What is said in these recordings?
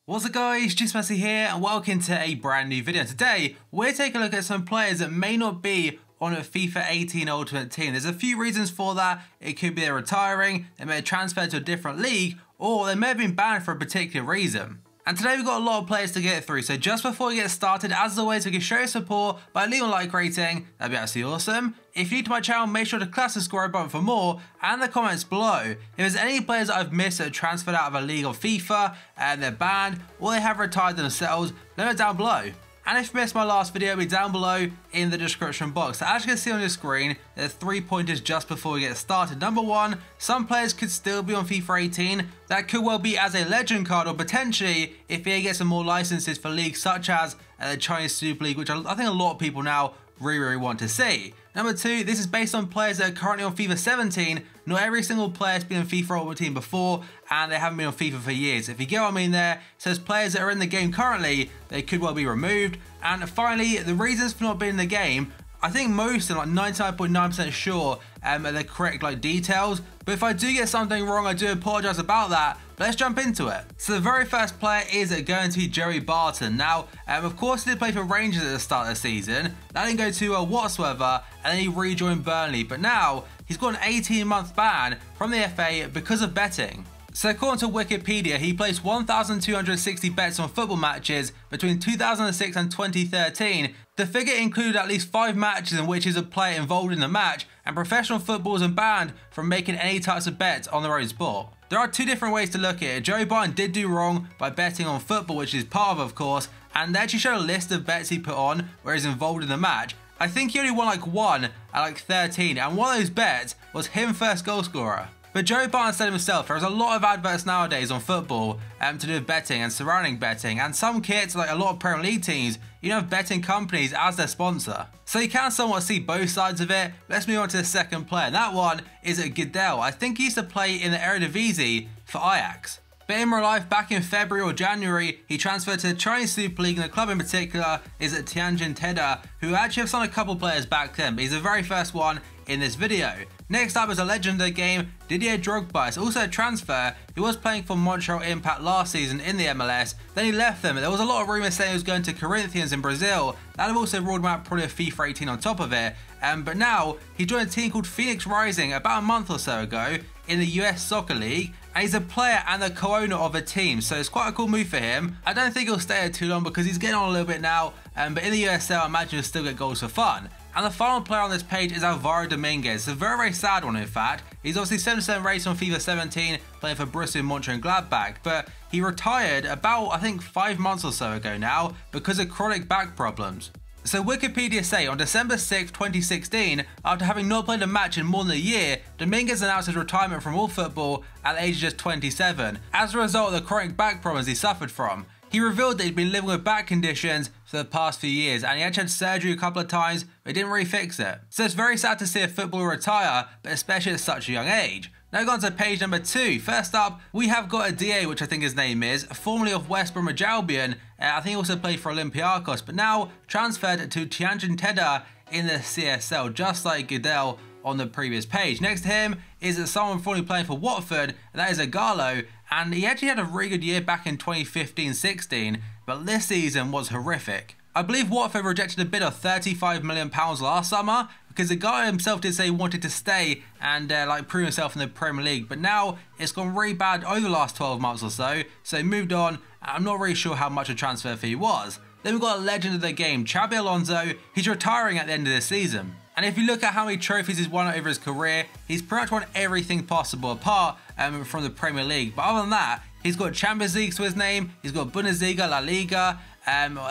What's up guys, Jim Yosef here and welcome to a brand new video. Today, we're taking a look at some players that may not be on a FIFA 18 Ultimate Team. There's a few reasons for that. It could be they're retiring, they may have transferred to a different league, or they may have been banned for a particular reason. And today we've got a lot of players to get through, so just before we get started, as always, we can show your support by leaving a like rating, that'd be absolutely awesome. If you're new to my channel, make sure to clap the subscribe button for more, and the comments below. If there's any players that I've missed that are transferred out of a league of FIFA, and they're banned, or they have retired themselves, let me know down below. And if you missed my last video, it'll be down below in the description box. So as you can see on your screen, there's 3 pointers just before we get started. Number one, some players could still be on FIFA 18. That could well be as a legend card, or potentially if EA gets some more licenses for leagues such as the Chinese Super League, which I think a lot of people now really want to see. Number two, this is based on players that are currently on FIFA 17. Not every single player has been on FIFA Ultimate Team before, and they haven't been on FIFA for years. If you get what I mean there, so as players that are in the game currently, they could well be removed. And finally, the reasons for not being in the game, I think most, and like 99.9% sure, are the correct details. But if I do get something wrong, I do apologise about that. But let's jump into it. So the very first player is going to be Joey Barton. Now, of course, he did play for Rangers at the start of the season. That didn't go too well whatsoever, and then he rejoined Burnley. But now, he's got an 18-month ban from the FA because of betting. So according to Wikipedia, he placed 1,260 bets on football matches between 2006 and 2013. The figure included at least 5 matches in which is a player involved in the match, and professional footballers are banned from making any types of bets on their own sport. There are two different ways to look at it. Joey Barton did do wrong by betting on football, which is part of course, and they actually showed a list of bets he put on where he's involved in the match. I think he only won one at 13, and one of those bets was him first goal scorer. But Joey Barton said himself, there's a lot of adverts nowadays on football to do with betting and surrounding betting, and some kits, like a lot of Premier League teams, have betting companies as their sponsor. So you can somewhat see both sides of it. Let's move on to the second player. That one is Gidel. I think he used to play in the Eredivisie for Ajax. But in real life, back in February or January, he transferred to the Chinese Super League, and the club in particular is at Tianjin Teda, who actually have signed a couple players back then, but he's the very first one in this video. Next up is a legend of the game, Didier Drogba. It's also a transfer. He was playing for Montreal Impact last season in the MLS, then he left them. There was a lot of rumours saying he was going to Corinthians in Brazil. That have also ruled him out probably a FIFA 18 on top of it. But now, he joined a team called Phoenix Rising about a month or so ago in the US Soccer League, and he's a player and the co-owner of a team, so it's quite a cool move for him. I don't think he'll stay there too long because he's getting on a little bit now, but in the USL I imagine he'll still get goals for fun. And the final player on this page is Alvaro Dominguez. It's a very sad one in fact. He's obviously 7% rated on FIFA 17, playing for Borussia Mönchengladbach, but he retired about I think 5 months or so ago now because of chronic back problems. So Wikipedia say on December 6, 2016, after having not played a match in more than a year, Dominguez announced his retirement from all football at the age of just 27, as a result of the chronic back problems he suffered from. He revealed that he'd been living with back conditions for the past few years, and he actually had surgery a couple of times, but he didn't really fix it. So it's very sad to see a footballer retire, but especially at such a young age. Now going to page number 2. First up, we have got a DA, which I think his name is, formerly of West Bromwich Albion. I think he also played for Olympiacos, but now transferred to Tianjin Teda in the CSL, just like Gidel on the previous page. Next to him is someone formerly playing for Watford, and that is Gallo, and he actually had a really good year back in 2015-16, but this season was horrific. I believe Watford rejected a bid of £35 million last summer, because the guy himself did say he wanted to stay and prove himself in the Premier League, but now it's gone really bad over the last 12 months or so, so he moved on. I'm not really sure how much a transfer fee was. Then we've got a legend of the game, Xabi Alonso. He's retiring at the end of this season. And if you look at how many trophies he's won over his career, he's pretty much won everything possible apart from the Premier League. But other than that, he's got Champions League to his name, he's got Bundesliga, La Liga,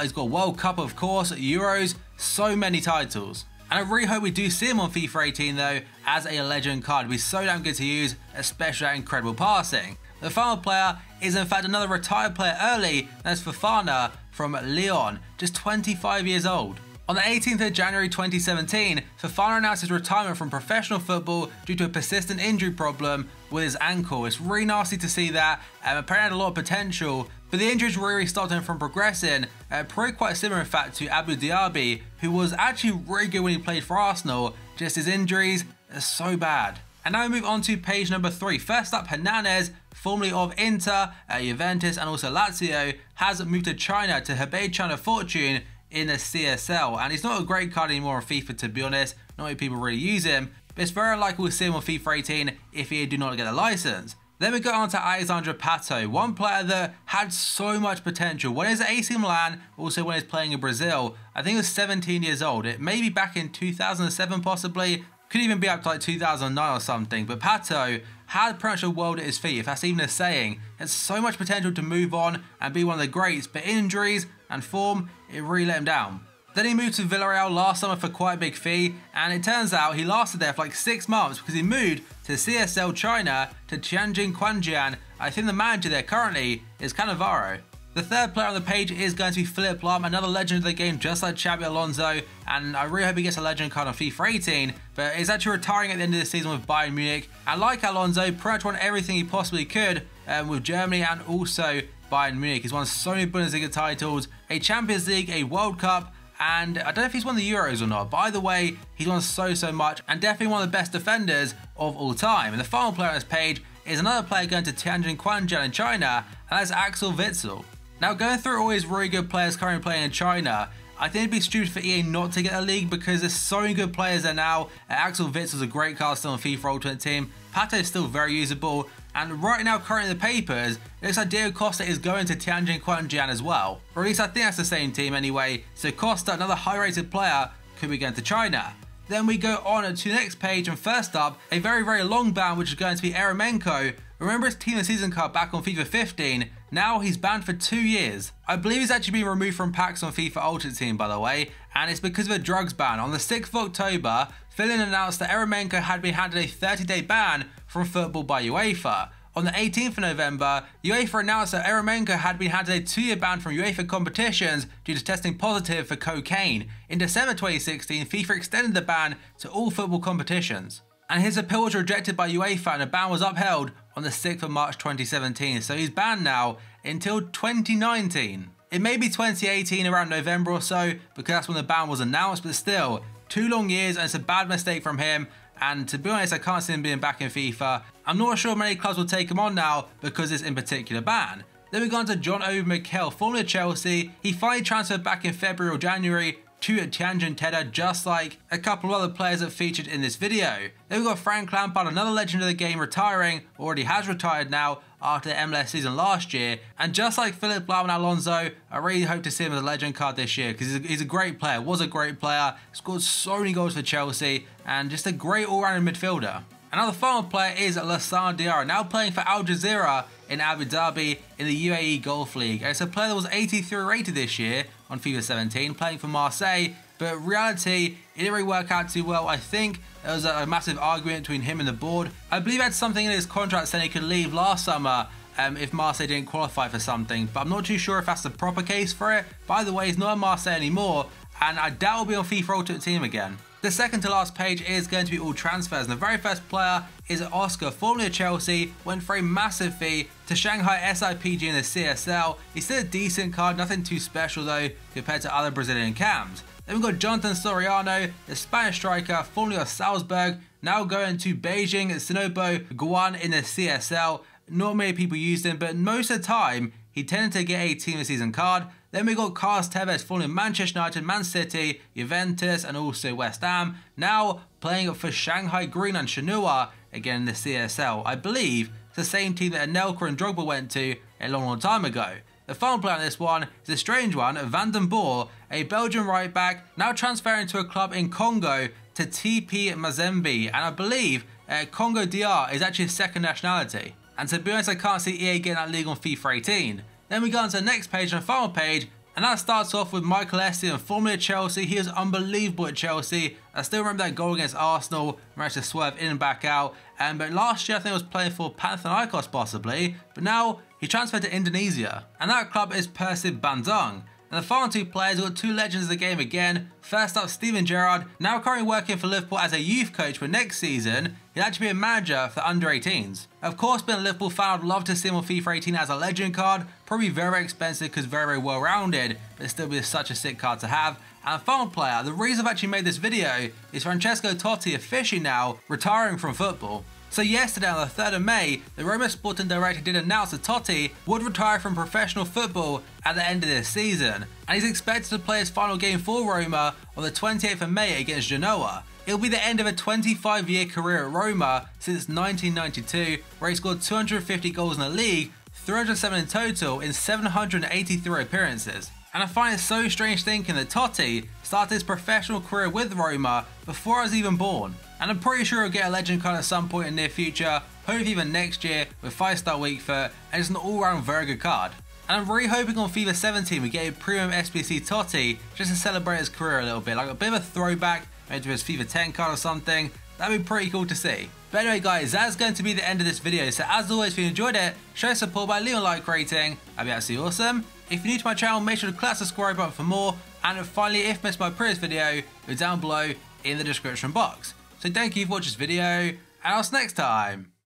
he's got World Cup of course, Euros, so many titles. And I really hope we do see him on FIFA 18 though, as a legend card. It'd be so damn good to use, especially that incredible passing. The final player is in fact another retired player early, that's Fofana from Lyon, just 25 years old. On the 18th of January 2017, Fofana announced his retirement from professional football due to a persistent injury problem with his ankle. It's really nasty to see that, apparently had a lot of potential, but the injuries really stopped him from progressing, probably quite similar in fact to Abu Dhabi, who was actually really good when he played for Arsenal, just his injuries are so bad. And now we move on to page number 3. First up, Hernandez, formerly of Inter, Juventus and also Lazio, has moved to China to Hebei China Fortune in the CSL. And he's not a great card anymore on FIFA, to be honest. Not many people really use him, but it's very unlikely we'll see him on FIFA 18 if he do not get a license. Then we go on to Alexandre Pato, one player that had so much potential. When he was at AC Milan, also when he was playing in Brazil, I think he was 17 years old. It may be back in 2007 possibly, could even be up to like 2009 or something. But Pato had pretty much a world at his feet, if that's even a saying. Had so much potential to move on and be one of the greats, but injuries and form, it really let him down. Then he moved to Villarreal last summer for quite a big fee, and it turns out he lasted there for like 6 months because he moved to CSL China to Tianjin Quanjian. I think the manager there currently is Cannavaro. The third player on the page is going to be Philipp Lahm, another legend of the game just like Xabi Alonso, and I really hope he gets a legend card on FIFA 18, but he's actually retiring at the end of the season with Bayern Munich, and like Alonso, pretty much won everything he possibly could with Germany and also Bayern Munich. He's won so many Bundesliga titles, a Champions League, a World Cup, and I don't know if he's won the Euros or not, but either way, he's won so much, and definitely one of the best defenders of all time. And the final player on this page is another player going to Tianjin Quanjian in China, and that's Axel Witsel. Now, going through all these really good players currently playing in China, I think it'd be stupid for EA not to get a league because there's so many good players there now. Axel Witsel's a great card still on FIFA Ultimate Team. Pato is still very usable. And right now, currently in the papers, it looks like Diego Costa is going to Tianjin Quanjian as well. Or at least I think that's the same team anyway. So Costa, another high-rated player, could be going to China. Then we go on to the next page, and first up, a very long ban, which is going to be EREMENKO. Remember his Team of the Season card back on FIFA 15? Now he's banned for 2 years. I believe he's actually been removed from packs on FIFA Ultimate Team, by the way, and it's because of a drugs ban. On the 6th of October, Finland announced that EREMENKO had been handed a 30-day ban from football by UEFA. On the 18th of November, UEFA announced that EREMENKO had been handed a 2-year ban from UEFA competitions due to testing positive for cocaine. In December 2016, FIFA extended the ban to all football competitions. And his appeal was rejected by UEFA and the ban was upheld on the 6th of March 2017. So he's banned now until 2019. It may be 2018 around November or so because that's when the ban was announced, but still, 2 long years and it's a bad mistake from him. And to be honest, I can't see him being back in FIFA. I'm not sure many clubs will take him on now because of this in particular ban. Then we go on to John Obi Mikel, formerly of Chelsea. He finally transferred back in February or January to Tianjin Teda, just like a couple of other players that featured in this video. Then we've got Frank Lampard, another legend of the game, retiring, already has retired now after the MLS season last year. And just like Philipp Lahm and Alonso, I really hope to see him as a legend card this year because he's a great player, was a great player, scored so many goals for Chelsea, and just a great all-round midfielder. Another final player is Lassana Diarra, now playing for Al Jazeera in Abu Dhabi in the UAE Golf League. And it's a player that was 83 rated this year on FIFA 17, playing for Marseille, but in reality, it didn't really work out too well. I think there was a massive argument between him and the board. I believe he had something in his contract saying he could leave last summer if Marseille didn't qualify for something, but I'm not too sure if that's the proper case for it. By the way, he's not in Marseille anymore, and I doubt he'll be on FIFA Ultimate Team again. The second to last page is going to be all transfers, and the very first player is Oscar, formerly of Chelsea, went for a massive fee to Shanghai SIPG in the CSL. He's still a decent card, nothing too special though compared to other Brazilian cams. Then we've got Jonathan Soriano, the Spanish striker, formerly of Salzburg, now going to Beijing Sinobo Guan in the CSL. Not many people used him, but most of the time he tended to get a Team of the Season card. Then we got Carlos Tevez, formerly of Manchester United, Man City, Juventus, and also West Ham, now playing for Shanghai Green and Shenhua again in the CSL. I believe it's the same team that Anelka and Drogba went to a long time ago. The final player on this one is a strange one, Van den Boer, a Belgian right back, now transferring to a club in Congo to TP Mazembe, and I believe Congo DR is actually his second nationality. And to be honest, I can't see EA getting that league on FIFA 18. Then we go on to the next page and the final page, and that starts off with Michael Essien, formerly of Chelsea. He was unbelievable at Chelsea. I still remember that goal against Arsenal, managed to swerve in and back out. But last year I think he was playing for Panathinaikos possibly, but now he transferred to Indonesia, and that club is Persib Bandung. And the final 2 players, we've got 2 legends of the game again. First up, Steven Gerrard, now currently working for Liverpool as a youth coach, but next season he'll actually be a manager for the under-18s. Of course, being a Liverpool fan, I'd love to see him on FIFA 18 as a legend card. Probably very expensive because very well-rounded, but it'd still be such a sick card to have. And the final player, the reason I've actually made this video is Francesco Totti officially now retiring from football. So yesterday on the 3rd of May, the Roma sporting director did announce that Totti would retire from professional football at the end of this season, and he's expected to play his final game for Roma on the 28th of May against Genoa. It'll be the end of a 25-year career at Roma since 1992, where he scored 250 goals in the league, 307 in total in 783 appearances. And I find it so strange thinking that Totti started his professional career with Roma before I was even born. And I'm pretty sure he'll get a legend card at some point in the near future, hopefully even next year with 5-star weak foot, and it's an all-round very good card. And I'm really hoping on FIFA 17 we get a premium SBC Totti just to celebrate his career a little bit, like a bit of a throwback maybe to his FIFA 10 card or something. That'd be pretty cool to see. But anyway guys, that's going to be the end of this video, so as always if you enjoyed it, show support by leaving a like rating, that'd be absolutely awesome. If you're new to my channel, make sure to click that subscribe button for more, and finally if you missed my previous video, go down below in the description box. So thank you for watching this video, and I'll see you next time.